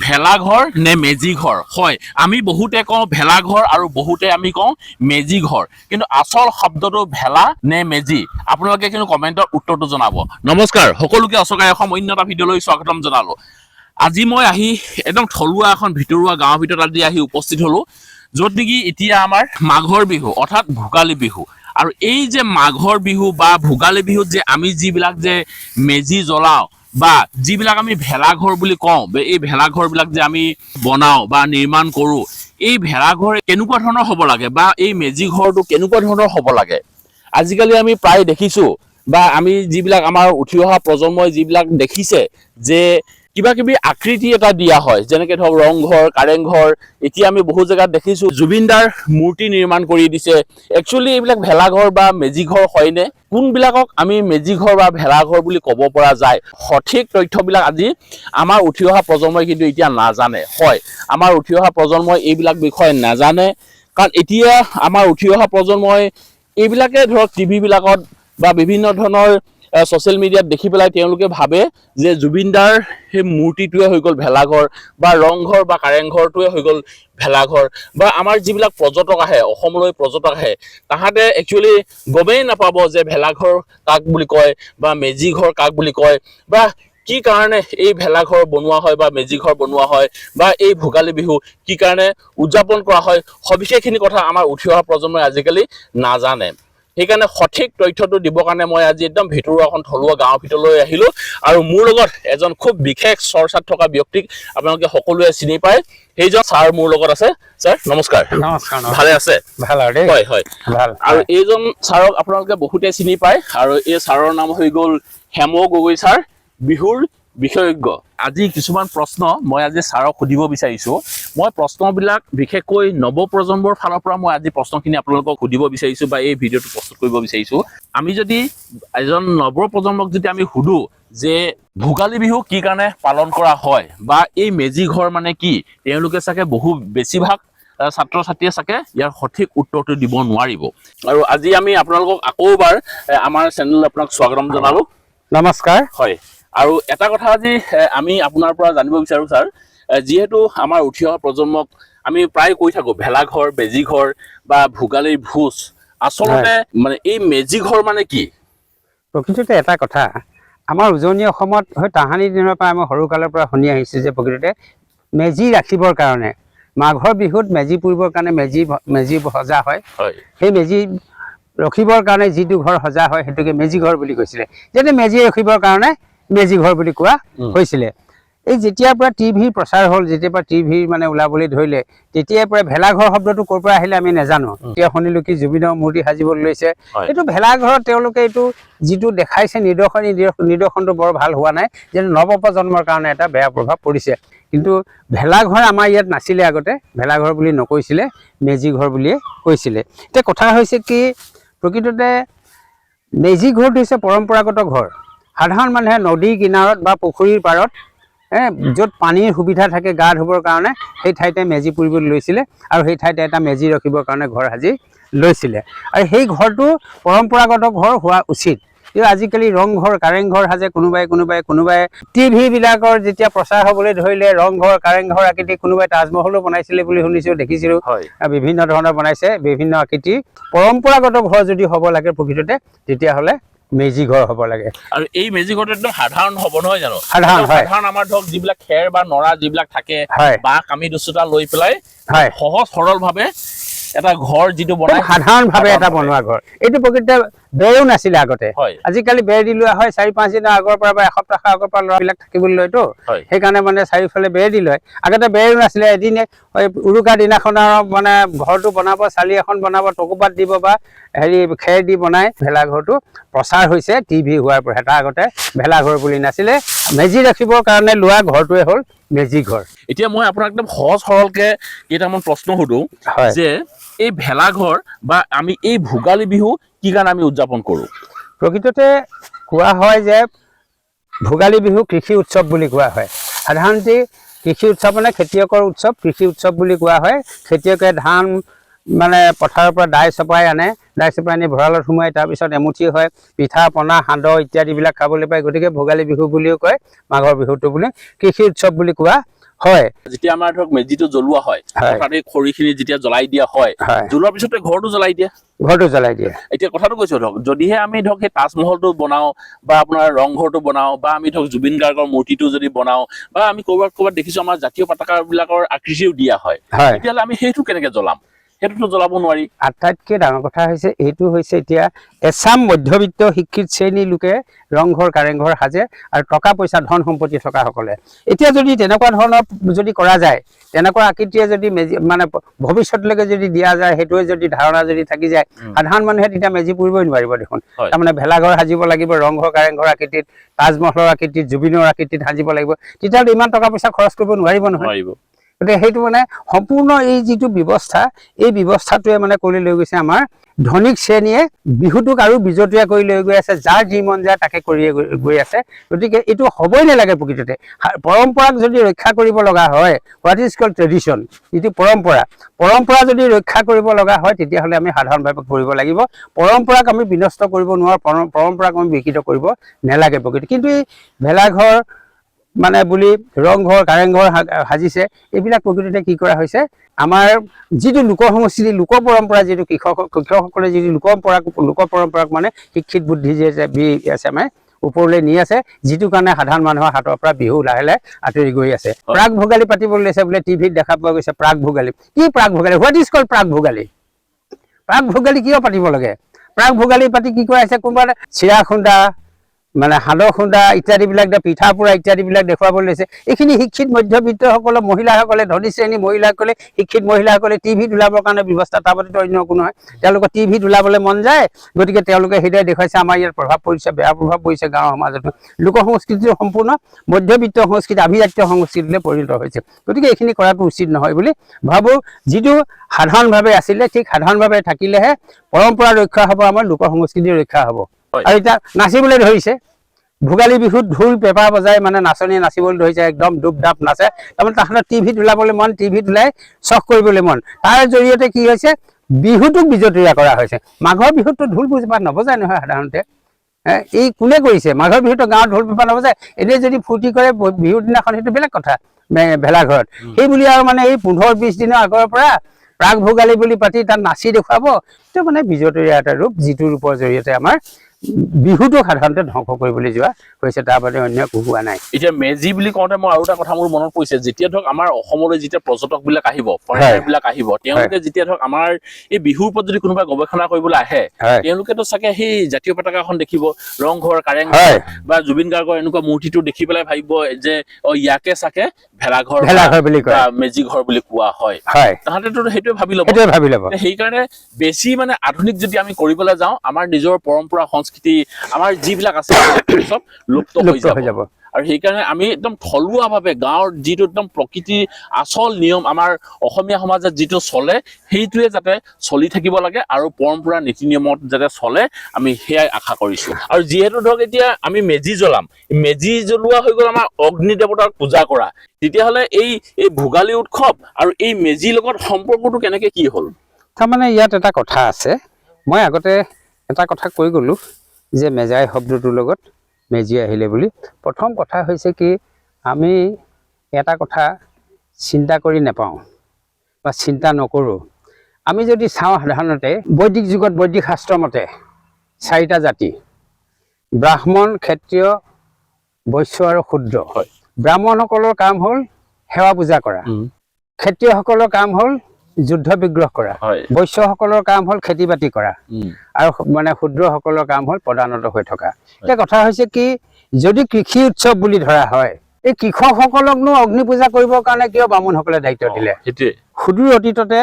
ভেলাঘৰ নে মেজি ঘৰ হয় আমি বহুতে কওঁ ভেলাঘৰ আৰু বহুতে আমি কওঁ মেজি ঘৰ কিন্তু আচল শব্দটো ভেলা নে মেজি আপোনালোকে কিন্তু কমেন্টৰ উত্তৰটো জনাব নমস্কাৰ সকলোকে অসকাই অসম অন্য এটা ভিডিঅ'লৈ স্বাগতম জনালো আজি মই আহি একদম থলুৱা এখন ভিতৰুৱা গাঁৱৰ ভিতৰত আজি আহি উপস্থিত হলো য'ত নেকি এতিয়া আমাৰ মাঘৰ বিহু অৰ্থাৎ ভোগালী বিহু আৰু এই যে মাঘৰ বিহু বা ভোগালী বিহুত যে আমি যিবিলাক যে মেজি জ্বলাওঁ বা যিবিলাক আমি ভেলাঘৰ বুলি কওঁ এই ভেলাঘৰবিলাক যে আমি বনাওঁ বা নিৰ্মাণ কৰোঁ এই ভেলাঘৰ কেনেকুৱা ধৰণৰ হ'ব লাগে বা এই মেজি ঘৰটো কেনেকুৱা ধৰণৰ হ'ব লাগে আজিকালি আমি প্ৰায় দেখিছোঁ বা আমি যিবিলাক আমাৰ উঠি অহা প্ৰজন্মই যিবিলাক দেখিছে যে কিবা কিবি আকৃতি এটা দিয়া হয় যেনেকৈ ধৰক ৰংঘৰ কাৰেংঘৰ এতিয়া আমি বহু জেগাত দেখিছোঁ জুবিনদাৰ মূৰ্তি নিৰ্মাণ কৰি দিছে একচুৱেলি এইবিলাক ভেলাঘৰ বা মেজি ঘৰ হয়নে কোনবিলাকক আমি মেজি ঘৰ বা ভেলাঘৰ বুলি ক'ব পৰা যায় সঠিক তথ্যবিলাক আজি আমাৰ উঠি অহা প্ৰজন্মই কিন্তু এতিয়া নাজানে হয় আমাৰ উঠি অহা প্ৰজন্মই এইবিলাক বিষয়ে নাজানে কাৰণ এতিয়া আমাৰ উঠি অহা প্ৰজন্মই এইবিলাকে ধৰক টিভিবিলাকত বা বিভিন্ন ধৰণৰ ছ'চিয়েল মিডিয়াত দেখি পেলাই তেওঁলোকে ভাবে যে জুবিনদাৰ সেই মূৰ্তিটোৱে হৈ গ'ল ভেলাঘৰ বা ৰংঘৰ বা কাৰেংঘৰটোৱে হৈ গ'ল ভেলাঘৰ বা আমাৰ যিবিলাক পৰ্যটক আহে অসমলৈ পৰ্যটক আহে তাহাঁতে একচুৱেলি গমেই নাপাব যে ভেলাঘৰ কাক বুলি কয় বা মেজি ঘৰ কাক বুলি কয় বা কি কাৰণে এই ভেলাঘৰ বনোৱা হয় বা মেজি ঘৰ বনোৱা হয় বা এই ভোগালী বিহু কি কাৰণে উদযাপন কৰা হয় সবিশেষখিনি কথা আমাৰ উঠি অহা প্ৰজন্মই আজিকালি নাজানে সেইকাৰণে সঠিক তথ্যটো দিবৰ কাৰণে মই আজি একদম ভিতৰুৱা এখন থলুৱা গাঁৱৰ ভিতৰলৈ আহিলোঁ আৰু মোৰ লগত এজন খুব বিশেষ চৰ্চাত থকা ব্যক্তিক আপোনালোকে সকলোৱে চিনি পায় সেইজন ছাৰ মোৰ লগত আছে ছাৰ নমস্কাৰ নমস্কাৰ ভালে আছে ভাল আৰু দেই হয় হয় ভাল আৰু এইজন ছাৰক আপোনালোকে বহুতে চিনি পায় আৰু এই ছাৰৰ নাম হৈ গ'ল হেম গগৈ ছাৰ বিহুৰ বিশেষজ্ঞ আজি কিছুমান প্ৰশ্ন মই আজি ছাৰক সুধিব বিচাৰিছোঁ মই প্ৰশ্নবিলাক বিশেষকৈ নৱপ্ৰজন্মৰ ফালৰ পৰা মই আজি প্ৰশ্নখিনি আপোনালোকক সুধিব বিচাৰিছোঁ বা এই ভিডিঅ'টো প্ৰস্তুত কৰিব বিচাৰিছোঁ আমি যদি এজন নৱপ্ৰজন্মক যদি আমি সুধোঁ যে ভোগালী বিহু কি কাৰণে পালন কৰা হয় বা এই মেজি ঘৰ মানে কি তেওঁলোকে চাগে বহু বেছিভাগ ছাত্ৰ ছাত্ৰীয়ে চাগে ইয়াৰ সঠিক উত্তৰটো দিব নোৱাৰিব আৰু আজি আমি আপোনালোকক আকৌ এবাৰ আমাৰ চেনেলত আপোনাক স্বাগতম জনালোঁ নমস্কাৰ হয় আৰু এটা কথা আজি আমি আপোনাৰ পৰা জানিব বিচাৰোঁ ছাৰ যিহেতু আমাৰ উঠি অহা প্ৰজন্মক আমি প্ৰায় কৈ থাকোঁ ভেলাঘৰ মেজি ঘৰ বা ভোগালীৰ ভোজ আচলতে মানে এই মেজি ঘৰ মানে কি প্ৰকৃততে এটা কথা আমাৰ উজনি অসমত হয় তাহানি দিনৰ পৰা আমি সৰুকালৰ পৰা শুনি আহিছোঁ যে প্ৰকৃততে মেজি ৰাখিবৰ কাৰণে মাঘৰ বিহুত মেজি পুৰিবৰ কাৰণে মেজি সজা হয় সেই মেজি ৰখিবৰ কাৰণে যিটো ঘৰ সজা হয় সেইটোকে মেজি ঘৰ বুলি কৈছিলে যেনে মেজি ৰখিবৰ কাৰণে মেজি ঘৰ বুলি কোৱা হৈছিলে এই যেতিয়াৰ পৰা টিভিৰ প্ৰচাৰ হ'ল যেতিয়াৰ পৰা টিভি মানে ওলাবলৈ ধৰিলে তেতিয়াৰ পৰা ভেলাঘৰ শব্দটো ক'ৰ পৰা আহিলে আমি নাজানো এতিয়া শুনিলোঁ কি জুবিনৰ মূৰ্তি সাজিবলৈ লৈছে এইটো ভেলাঘৰত তেওঁলোকে এইটো যিটো দেখাইছে নিদৰ্শনটো বৰ ভাল হোৱা নাই যেন নৱপ্ৰজন্মৰ কাৰণে এটা বেয়া প্ৰভাৱ পৰিছে কিন্তু ভেলাঘৰ আমাৰ ইয়াত নাছিলে আগতে ভেলাঘৰ বুলি নকৈছিলে মেজি ঘৰ বুলিয়ে কৈছিলে এতিয়া কথা হৈছে কি প্ৰকৃততে মেজি ঘৰটো হৈছে পৰম্পৰাগত ঘৰ সাধাৰণ মানুহে নদীৰ কিনাৰত বা পুখুৰীৰ পাৰত য'ত পানীৰ সুবিধা থাকে গা ধুবৰ কাৰণে সেই ঠাইতে মেজি পুৰিবলৈ লৈছিলে আৰু সেই ঠাইতে এটা মেজি ৰখিবৰ কাৰণে ঘৰ সাজি লৈছিলে আৰু সেই ঘৰটো পৰম্পৰাগত ঘৰ হোৱা উচিত কিন্তু আজিকালি ৰংঘৰ কাৰেংঘৰ সাজে কোনোবাই টিভিবিলাকৰ যেতিয়া প্ৰচাৰ হ'বলৈ ধৰিলে ৰংঘৰ কাৰেংঘৰ আকৃতি কোনোবাই তাজমহলো বনাইছিলে বুলি শুনিছোঁ দেখিছিলোঁ বিভিন্ন ধৰণৰ বনাইছে বিভিন্ন আকৃতি পৰম্পৰাগত ঘৰ যদি হ'ব লাগে প্ৰকৃততে তেতিয়াহ'লে মেজি ঘৰ হ'ব লাগে আৰু এই মেজি ঘৰটো একদম সাধাৰণ হ'ব নহয় জানো সাধাৰণ আমাৰ ধৰক যিবিলাক খেৰ বা নৰা যিবিলাক থাকে বা কামি দুচুটা লৈ পেলাই সহজ সৰলভাৱে এটা ঘৰ যিটো বনাই সাধাৰণভাৱে এটা বনোৱা ঘৰ এইটো প্ৰকৃততে বেৰো নাছিলে আগতে আজিকালি বেৰ দি লোৱা হয় 4-5 দিনৰ আগৰ পৰা বা এসপ্তাহ আগৰ পৰা ল'ৰাবিলাক থাকিবলৈ লয়তো সেইকাৰণে মানে চাৰিওফালে বেৰ দি লয় আগতে বেৰো নাছিলে এদিনে উৰুকা দিনাখনৰ মানে ঘৰটো বনাব চালি এখন বনাব টকুপাত দিব বা খেৰ দি বনাই ভেলাঘৰটো প্ৰচাৰ হৈছে টিভি হোৱাৰ পৰা এটা আগতে ভেলাঘৰ বুলি নাছিলে মেজি ৰাখিবৰ কাৰণে লোৱা ঘৰটোৱে হ'ল মেজি ঘৰ এতিয়া মই আপোনাক একদম সহজ সৰলকে কেইটামান প্ৰশ্ন সুধো যে এই ভেলাঘৰ বা আমি এই ভোগালী বিহু কি কাৰণে আমি উদযাপন কৰোঁ প্ৰকৃততে কোৱা হয় যে ভোগালী বিহু কৃষি উৎসৱ বুলি কোৱা হয় সাধাৰণতে কৃষি উৎসৱ মানে খেতিয়কৰ উৎসৱ কৃষি উৎসৱ বুলি কোৱা হয় খেতিয়কে ধান মানে পথাৰৰ পৰা দাই চপাই আনি ভঁৰালত সোমাই তাৰপিছত এমুঠি হয় পিঠা পনা সান্দহ ইত্যাদিবিলাক খাবলৈ পায় গতিকে ভোগালী বিহু বুলিও কয় মাঘৰ বিহুটো বুলি কৃষি উৎসৱ বুলি কোৱা হয় যেতিয়া আমাৰ ধৰক মেজিটো জ্বলোৱা হয় হয়। তাতে খৰিখিনি যেতিয়া জ্বলাই দিয়া হয় হয় জ্বলোৱাৰ পিছতে ঘৰটো জ্বলাই দিয়ে ঘৰটো জ্বলাই দিয়ে এতিয়া কথাটো কৈছো ধৰক যদিহে আমি ধৰক সেই তাজমহলটো বনাও বা আপোনাৰ ৰংঘৰটো বনাও বা আমি ধৰক জুবিন গাৰ্গৰ মূৰ্তিটো যদি বনাও বা আমি ক'ৰবাত দেখিছো আমাৰ জাতীয় পতাকা বিলাকৰ আকৃতিও দিয়া হয় হয় তেতিয়াহ'লে আমি সেইটো কেনেকে জ্বলাম সেইটোতো জ্বলাব নোৱাৰি আটাইতকৈ ডাঙৰ কথা হৈছে এইটো হৈছে এতিয়া এছাম মধ্যবিত্ত শিক্ষিত শ্ৰেণীৰ লোকে ৰংঘৰ কাৰেংঘৰ সাজে আৰু টকা পইচা ধন সম্পত্তি থকাসকলে এতিয়া যদি তেনেকুৱা ধৰণৰ যদি কৰা যায় তেনেকুৱা আকৃতিয়ে যদি মেজি মানে ভৱিষ্যতলৈকে যদি দিয়া যায় সেইটোৱে যদি ধাৰণা যদি থাকি যায় সাধাৰণ মানুহে তেতিয়া মেজি পুৰিবই নোৱাৰিব দেখোন হয়। তাৰমানে ভেলাঘৰ সাজিব লাগিব ৰংঘৰ কাৰেংঘৰ আকৃতিত তাজমহলৰ আকৃতিত জুবিনৰ আকৃতিত সাজিব লাগিব তেতিয়াহ'লে ইমান টকা পইচা খৰচ কৰিব নোৱাৰিব নহয় নোৱাৰিব গতিকে সেইটো মানে সম্পূৰ্ণ এই যিটো ব্যৱস্থা এই ব্যৱস্থাটোৱে মানে কৰি লৈ গৈছে আমাৰ ধনিক শ্ৰেণীয়ে বিহুটোক আৰু বিজতীয়া কৰি লৈ গৈ আছে যাৰ যি মন যায় তাকে কৰিয়ে গৈ আছে গতিকে এইটো হ'বই নালাগে প্ৰকৃততে পৰম্পৰাক যদি ৰক্ষা কৰিব লগা হয় হোৱাট ইজ কল্ড ট্ৰেডিশ্যন যিটো পৰম্পৰা যদি ৰক্ষা কৰিব লগা হয় তেতিয়াহ'লে আমি সাধাৰণভাৱে কৰিব লাগিব পৰম্পৰাক আমি বিনষ্ট কৰিব নোৱাৰোঁ পৰম্পৰাক আমি বিকৃত কৰিব নালাগে প্ৰকৃতি কিন্তু এই ভেলাঘৰ মানে বুলি ৰংঘৰ কাৰেংঘৰ সাজিছে এইবিলাক প্ৰকৃততে কি কৰা হৈছে আমাৰ যিটো লোক সংস্কৃতি লোক পৰম্পৰা যিটো কৃষকসকলে যিটো লোক পৰম্পৰাক মানে শিক্ষিত বুদ্ধি যে আছে আমাৰ ওপৰলৈ নি আছে যিটো কাৰণে সাধাৰণ মানুহৰ হাতৰ পৰা বিহু লাহে লাহে আঁতৰি গৈ আছে প্ৰাক ভোগালী পাতিবলৈ লৈছে বোলে টিভিত দেখা পোৱা গৈছে প্ৰাক ভোগালী কি প্ৰাক ভোগালী হোৱাট ইজ কল্ড প্ৰাক ভোগালী কিয় পাতিব লাগে প্ৰাক ভোগালী পাতি কি কৰাইছে কোনোবা চিৰা খুন্দা মানে সান্দহ খুন্দা ইত্যাদিবিলাক পিঠা পোৰা ইত্যাদিবিলাক দেখুৱাবলৈ লৈছে এইখিনি শিক্ষিত মধ্যবিত্তসকলৰ মহিলাসকলে ধনী শ্ৰেণীৰ মহিলাসকলে শিক্ষিত মহিলাসকলে টিভিত ওলাবৰ কাৰণে ব্যৱস্থা তাৰ প্ৰতি অন্য একো নহয় তেওঁলোকৰ টিভিত ওলাবলৈ মন যায় গতিকে তেওঁলোকে সেইদৰে দেখুৱাইছে আমাৰ ইয়াত প্ৰভাৱ পৰিছে বেয়া প্ৰভাৱ পৰিছে গাঁৱৰ সমাজত লোক সংস্কৃতিটো সম্পূৰ্ণ মধ্যবিত্ত সংস্কৃতি আভিজাত্য সংস্কৃতিলৈ পৰিণত হৈছে গতিকে এইখিনি কৰাটো উচিত নহয় বুলি ভাবোঁ যিটো সাধাৰণভাৱে আছিলে ঠিক সাধাৰণভাৱে থাকিলেহে পৰম্পৰা ৰক্ষা হ'ব আমাৰ লোক সংস্কৃতি ৰক্ষা হ'ব আৰু এতিয়া নাচিবলৈ ধৰিছে ভোগালী বিহুত ঢোল পেঁপা বজাই মানে নাচনীয়ে নাচিবলৈ ধৰিছে একদম ডুব ডাপ নাচে তাৰমানে তাহাঁতৰ টিভিত ওলাবলৈ মন টিভিত ওলাই চখ কৰিবলৈ মন তাৰ জৰিয়তে কি হৈছে বিহুটোক বিজতৰীয়া কৰা হৈছে মাঘৰ বিহুততো ঢোল পেঁপা নবজায় নহয় সাধাৰণতে এই কোনে কৰিছে মাঘৰ বিহুতো গাঁৱত ঢোল পেঁপা নবজায় এনেই যদি ফূৰ্তি কৰে বিহুৰ দিনাখন সেইটো বেলেগ কথা ভেলাঘৰত সেই বুলি আৰু মানে এই 15-20 দিনৰ আগৰ পৰা প্ৰাক ভোগালী বুলি পাতি তাত নাচি দেখুৱাব সেইটো মানে বিজতৰীয়া এটা ৰূপ যিটো ৰূপৰ জৰিয়তে আমাৰ বিহুটো সাধাৰণতে ধ্বংস কৰিবলৈ যোৱা হৈছে তাৰ বাদে অন্য একো হোৱা নাই এতিয়া মেজি বুলি কওঁতে মই আৰু এটা কথা মোৰ মনত পৰিছে যেতিয়া ধৰক আমাৰ অসমলৈ যেতিয়া পৰ্যটকবিলাক আহিব ফৰেনাৰবিলাক আহিব তেওঁলোকে যেতিয়া ধৰক আমাৰ এই বিহুৰ ওপৰত যদি কোনোবা গৱেষণা কৰিবলৈ আহে তেওঁলোকেতো চাগে সেই জাতীয় পতাকাখন দেখিব ৰংঘৰ কাৰেংঘৰ বা জুবিন গাৰ্গৰ এনেকুৱা মূৰ্তিটো দেখি পেলাই ভাবিব যে ইয়াকে চাগে ভেলাঘৰ বুলি কয় মেজি ঘৰ বুলি কোৱা হয় তাহাঁতেতো সেইটোৱে ভাবি ল'ব সেইকাৰণে বেছি মানে আধুনিক যদি আমি কৰিবলৈ যাওঁ আমাৰ নিজৰ পৰম্পৰা সংস্কৃতি আমাৰ যিবিলাক আছে চব লুপ্ত হৈ যাব আৰু সেইকাৰণে আমি একদম থলুৱাভাৱে গাঁৱৰ যিটো একদম প্ৰকৃতিৰ আচল নিয়ম আমাৰ অসমীয়া সমাজত যিটো চলে সেইটোৱে যাতে চলি থাকিব লাগে আৰু পৰম্পৰা নীতি নিয়মত যাতে চলে আমি সেয়াই আশা কৰিছো আৰু যিহেতু ধৰক এতিয়া আমি মেজি জ্বলাম মেজি জ্বলোৱা হৈ গ'ল আমাৰ অগ্নি দেৱতাক পূজা কৰা তেতিয়াহ'লে এই ভোগালী উৎসৱ আৰু এই মেজিৰ লগত সম্পৰ্কটো কেনেকে কি হ'ল তাৰমানে ইয়াত এটা কথা আছে মই আগতে এটা কথা কৈ গ'লোঁ যে মেজাই শব্দটোৰ লগত মেজি আহিলে বুলি প্ৰথম কথা হৈছে কি আমি এটা কথা চিন্তা কৰি নাপাওঁ বা চিন্তা নকৰোঁ আমি যদি চাওঁ সাধাৰণতে বৈদিক যুগত বৈদিক শাস্ত্ৰ মতে 4টা জাতি ব্ৰাহ্মণ ক্ষত্ৰিয় বৈশ্য আৰু শূদ্ৰ ব্ৰাহ্মণসকলৰ কাম হ'ল সেৱা পূজা কৰা ক্ষত্ৰিয়সকলৰ কাম হ'ল যুদ্ধ বিগ্ৰহ কৰা বৈশ্যসকলৰ কাম হ'ল খেতি বাতি কৰা আৰু মানে শূদ্ৰসকলৰ কাম হ'ল প্ৰদানত হৈ থকা এতিয়া কথা হৈছে কি যদি কৃষি উৎসৱ বুলি ধৰা হয় এই কৃষকসকলকনো অগ্নি পূজা কৰিবৰ কাৰণে কিয় বামুণসকলে দায়িত্ব দিলে সুদূৰ অতীততে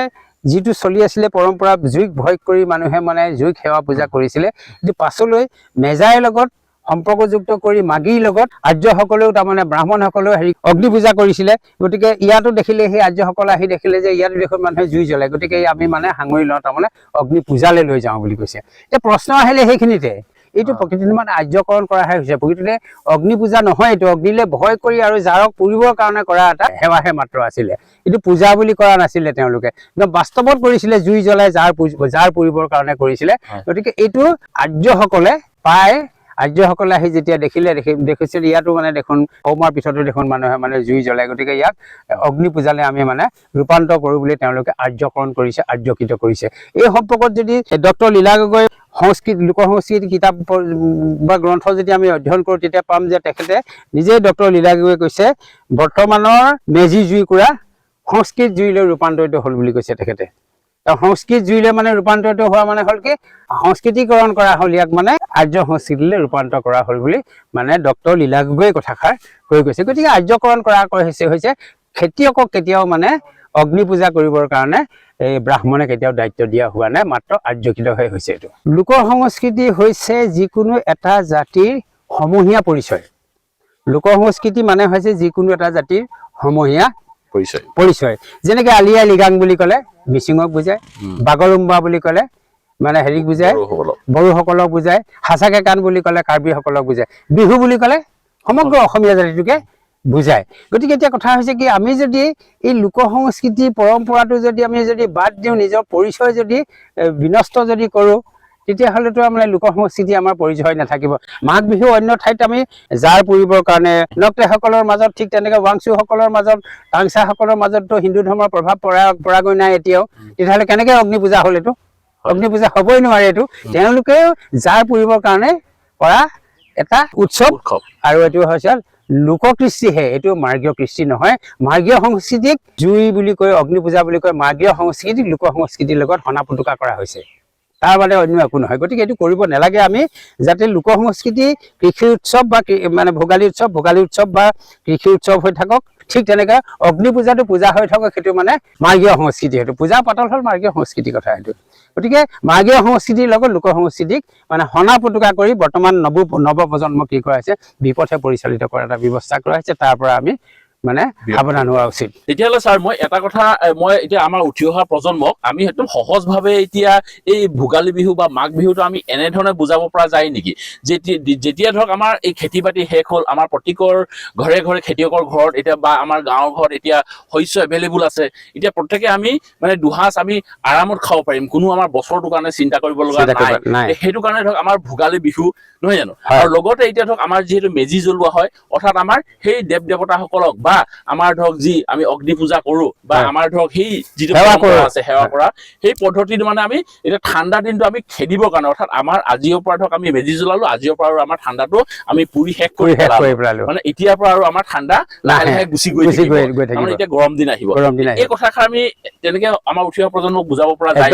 যিটো চলি আছিলে পৰম্পৰা জুইক ভয় কৰি মানুহে মানে জুইক সেৱা পূজা কৰিছিলে কিন্তু পাছলৈ মেজাইৰ লগত সম্পৰ্কযুক্ত কৰি মাগীৰ লগত আৰ্যসকলেও তাৰমানে ব্ৰাহ্মণসকলেও অগ্নি পূজা কৰিছিলে গতিকে ইয়াতো দেখিলে সেই আৰ্যসকলে আহি দেখিলে যে ইয়াতো দেখোন মানুহে জুই জ্বলায় গতিকে আমি মানে সাঙুৰি লওঁ তাৰমানে অগ্নি পূজালৈ লৈ যাওঁ বুলি কৈছে এতিয়া প্ৰশ্ন আহিলে সেইখিনিতে এইটো প্ৰকৃতিত মানে আৰ্যকৰণ কৰাহে হৈছে প্ৰকৃততে অগ্নি পূজা নহয় এইটো অগ্নিলে ভয় কৰি আৰু জাৰক পুৰিবৰ কাৰণে কৰা এটা সেৱাহে মাত্ৰ আছিলে এইটো পূজা বুলি কৰা নাছিলে তেওঁলোকে একদম বাস্তৱত কৰিছিলে জুই জ্বলাই জাৰ পুৰিবৰ কাৰণে কৰিছিলে গতিকে এইটো আৰ্যসকলে প্ৰায় আৰ্যসকলে আহি যেতিয়া দেখিছে ইয়াতো মানে দেখোন কৌমাৰ পিছতো দেখোন মানুহে মানে জুই জ্বলাই, গতিকে ইয়াক অগ্নি পূজালে আমি মানে ৰূপান্তৰ কৰোঁ বুলি তেওঁলোকে আৰ্যকৰণ কৰিছে, আৰ্যকৃত কৰিছে। এই সম্পৰ্কত যদি ডক্টৰ লীলা গগৈ লোক সংস্কৃতি কিতাপ বা গ্ৰন্থ যদি আমি অধ্যয়ন কৰোঁ, তেতিয়া পাম যে তেখেতে নিজেই ডক্টৰ লীলা গগৈয়ে কৈছে বৰ্তমানৰ মেজি জুইকুৰা সংস্কৃত জুইলৈ ৰূপান্তৰিত হ'ল বুলি কৈছে তেখেতে। সংস্কৃত জুইলৈ মানে ৰূপান্তৰিত হোৱা মানে হ'ল কি সংস্কৃতিকৰণ কৰা হ'ল, ইয়াক মানে আৰ্য সংস্কৃতিলৈ ৰূপান্তৰ কৰা হ'ল বুলি মানে ডক্টৰ লীলা গগৈয়ে কথাষাৰ কৈ গৈছে। গতিকে আৰ্যকৰণ কৰা হৈছে খেতিয়কক কেতিয়াও মানে অগ্নি পূজা কৰিবৰ কাৰণে এই ব্ৰাহ্মণে কেতিয়াও দায়িত্ব দিয়া হোৱা নাই, মাত্ৰ আৰ্যকৃতহে হৈছে। এইটো লোক সংস্কৃতি হৈছে যিকোনো এটা জাতিৰ সমূহীয়া পৰিচয়। লোক সংস্কৃতি মানে হৈছে যিকোনো এটা জাতিৰ সমূহীয়া পৰিচয়। যেনেকে আলি আই লৃগাং বুলি ক'লে মিচিঙক বুজায়, বাগৰুম্বা বুলি ক'লে মানে হেৰিক বুজায়, বড়োসকলক বুজায়, হাচাকে কাণ বুলি ক'লে কাৰ্বিসকলক বুজায়, বিহু বুলি ক'লে সমগ্ৰ অসমীয়া জাতিটোকে বুজায়। গতিকে এতিয়া কথা হৈছে কি, আমি যদি এই লোক সংস্কৃতি পৰম্পৰাটো যদি আমি যদি বাদ দিওঁ, নিজৰ পৰিচয় যদি বিনষ্ট যদি কৰোঁ, তেতিয়াহ'লেতো মানে লোক সংস্কৃতি আমাৰ পৰিচয় নাথাকিব। মাঘ বিহু অন্য ঠাইত আমি জাৰ পুৰিবৰ কাৰণে নক্তেসকলৰ মাজত, ঠিক তেনেকৈ ৱাংচুসকলৰ মাজত, টাংচাসকলৰ মাজততো হিন্দু ধৰ্মৰ প্ৰভাৱ পৰাগৈ নাই এতিয়াও। তেতিয়াহ'লে কেনেকৈ অগ্নি পূজা হ'ল? এইটো অগ্নি পূজা হ'বই নোৱাৰে। এইটো তেওঁলোকেও জাৰ পুৰিবৰ কাৰণে কৰা এটা উৎসৱ, আৰু এইটো হৈছে লোককৃষ্টিহে, এইটো মাৰ্গীয় কৃষ্টি নহয়। মাৰ্গীয় সংস্কৃতিক জুই বুলি কয়, অগ্নি পূজা বুলি কয়, মাৰ্গীয় সংস্কৃতিক লোক সংস্কৃতিৰ লগত হনা পুতুকা কৰা হৈছে, তাৰ বাদে অন্য একো নহয়। গতিকে এইটো কৰিব নালাগে আমি, যাতে লোক সংস্কৃতি কৃষি উৎসৱ বা মানে ভোগালী উৎসৱ বা কৃষি উৎসৱ হৈ থাকক, ঠিক তেনেকৈ অগ্নি পূজাটো পূজা হৈ থাকক, সেইটো মানে মাৰ্গীয় সংস্কৃতি। সেইটো পূজা পাতল হ'ল মাৰ্গীয় সংস্কৃতিৰ কথা সেইটো। গতিকে মাৰ্গীয় সংস্কৃতিৰ লগত লোক সংস্কৃতিক মানে হনা পুতুকা কৰি বৰ্তমান নৱপ্ৰজন্মক কি কৰা হৈছে, বিপথে পৰিচালিত কৰাৰ এটা ব্যৱস্থা কৰা হৈছে। তাৰ পৰা আমি মানে সাৱধান হোৱা উচিত। তেতিয়াহ'লে ছাৰ মই এটা কথা, মই এতিয়া আমাৰ উঠি অহা প্ৰজন্মক আমি একদম সহজভাৱে এতিয়া এই ভোগালী বিহু বা মাঘ বিহুটো আমি এনেধৰণে বুজাব পৰা যায় নেকি, যেতিয়া ধৰক আমাৰ এই খেতি বাতি শেষ হ'ল, আমাৰ প্ৰত্যেকৰ ঘৰে ঘৰে খেতিয়কৰ ঘৰত এতিয়া বা আমাৰ গাঁৱৰ ঘৰত এতিয়া শস্য এভেইলেবল আছে, এতিয়া প্ৰত্যেকে আমি মানে দুসাঁজ আমি আৰামত খাব পাৰিম, কোনো আমাৰ বছৰটোৰ কাৰণে চিন্তা কৰিব লগা নাই। সেইটো কাৰণে ধৰক আমাৰ ভোগালী বিহু নহয় জানো? আৰু লগতে এতিয়া ধৰক আমাৰ যিহেতু মেজি জ্বলোৱা হয়, অৰ্থাৎ আমাৰ সেই দেৱ দেৱতাসকলক বা আমাৰ ধৰক যি আমি অগ্নি পূজা কৰো বা আমাৰ ধৰক সেই যিটো পৰম্পৰা আছে সেৱা কৰা, সেই পদ্ধতিটো মানে আমি এতিয়া ঠাণ্ডা দিনটো আমি খেদিবৰ কাৰণে, অৰ্থাৎ আমাৰ আজিৰ পৰা ধৰক আমি মেজি জ্বলালো, আজিৰ পৰা আৰু আমাৰ ঠাণ্ডাটো আমি পুৰি শেষ কৰি পেলালো, মানে এতিয়াৰ পৰা আৰু আমাৰ ঠাণ্ডা লাহে লাহে গুচি গৈ থাকিব, মানে এতিয়া গৰম দিন আহিব। এই কথাষাৰ আমি তেনেকে আমাৰ উঠি অহা প্ৰজন্মক বুজাব পৰা যায়,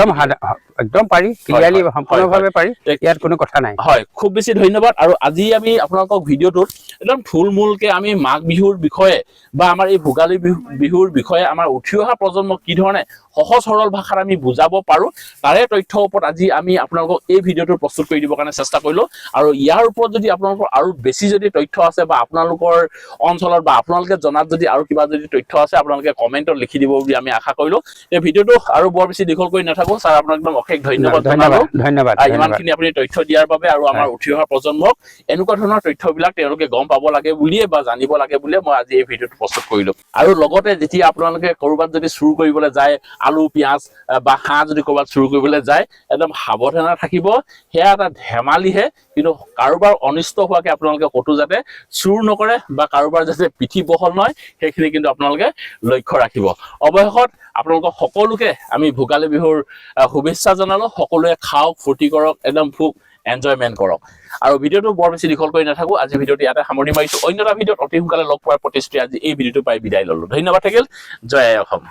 একদম পাৰি, ক্লিয়াৰলি সম্পূৰ্ণভাৱে পাৰি, ইয়াত কোনো কথা নাই। হয়, খুব বেছি ধন্যবাদ। আৰু আজি আমি আপোনালোকক ভিডিঅ'টোত একদম থুলমূলকে আমি মাঘ বিহুৰ বিষয়ে বা আমাৰ এই ভোগালী বিহুৰ বিষয়ে আমাৰ উঠি অহা প্ৰজন্মক কি ধৰণে সহজ সৰল ভাষাত আমি বুজাব পাৰো, তাৰে তথ্যৰ ওপৰত আজি আমি আপোনালোকক এই ভিডিঅ'টো প্ৰস্তুত কৰি দিবৰ কাৰণে চেষ্টা কৰিলো। আৰু ইয়াৰ ওপৰত যদি আপোনালোকৰ আৰু বেছি যদি তথ্য আছে বা আপোনালোকৰ অঞ্চলত বা আপোনালোকে জনাত যদি আৰু কিবা যদি তথ্য আছে, আপোনালোকে কমেণ্টত লিখি দিব বুলি আমি আশা কৰিলো। এই ভিডিঅ'টো আৰু বৰ বেছি দীঘল কৰি নাথাকো, ছাৰ আপোনাক একদম অশেষ ধন্যবাদ। ইমানখিনি আপুনি তথ্য দিয়াৰ বাবে, আৰু আমাৰ উঠি অহা প্ৰজন্মক এনেকুৱা ধৰণৰ তথ্যবিলাক তেওঁলোকে গম পাব লাগে বুলিয়ে বা জানিব লাগে বুলিয়ে মই আজি এই ভিডিঅ'টো প্ৰস্তুত কৰিলো। আৰু লগতে যেতিয়া আপোনালোকে কৰবাত যদি চুৰ কৰিবলৈ যায়, আলু পিঁয়াজ বা হাঁহ যদি কৰবাত চুৰ কৰিবলৈ যায়, একদম সাৱধানে থাকিব। সেয়া এটা ধেমালিহে, কিন্তু কাৰোবাৰ অনিষ্ট হোৱাকে আপোনালোকে ক'তো যাতে চুৰ নকৰে বা কাৰোবাৰ যাতে পিঠি বহল নহয়, সেইখিনি কিন্তু আপোনালোকে লক্ষ্য ৰাখিব। অৱশেষত আপোনালোকক সকলোকে আমি ভোগালী বিহুৰ শুভেচ্ছা জনালো। সকলোৱে খাওক, ফূৰ্তি কৰক, একদম খুব এনজয়মেণ্ট কৰক। আৰু ভিডিঅ'টো বৰ বেছি দীঘল কৰি নাথাকো, আজি ভিডিঅ'টো ইয়াতে সামৰণি মাৰিছো। অন্য এটা ভিডিঅ'ত অতি সোনকালে লগ পোৱাৰ প্ৰতিশ্ৰুতি আজি এই ভিডিঅ'টো পাই বিদায় ললো। ধন্যবাদ থাকিল। জয় আই অসম।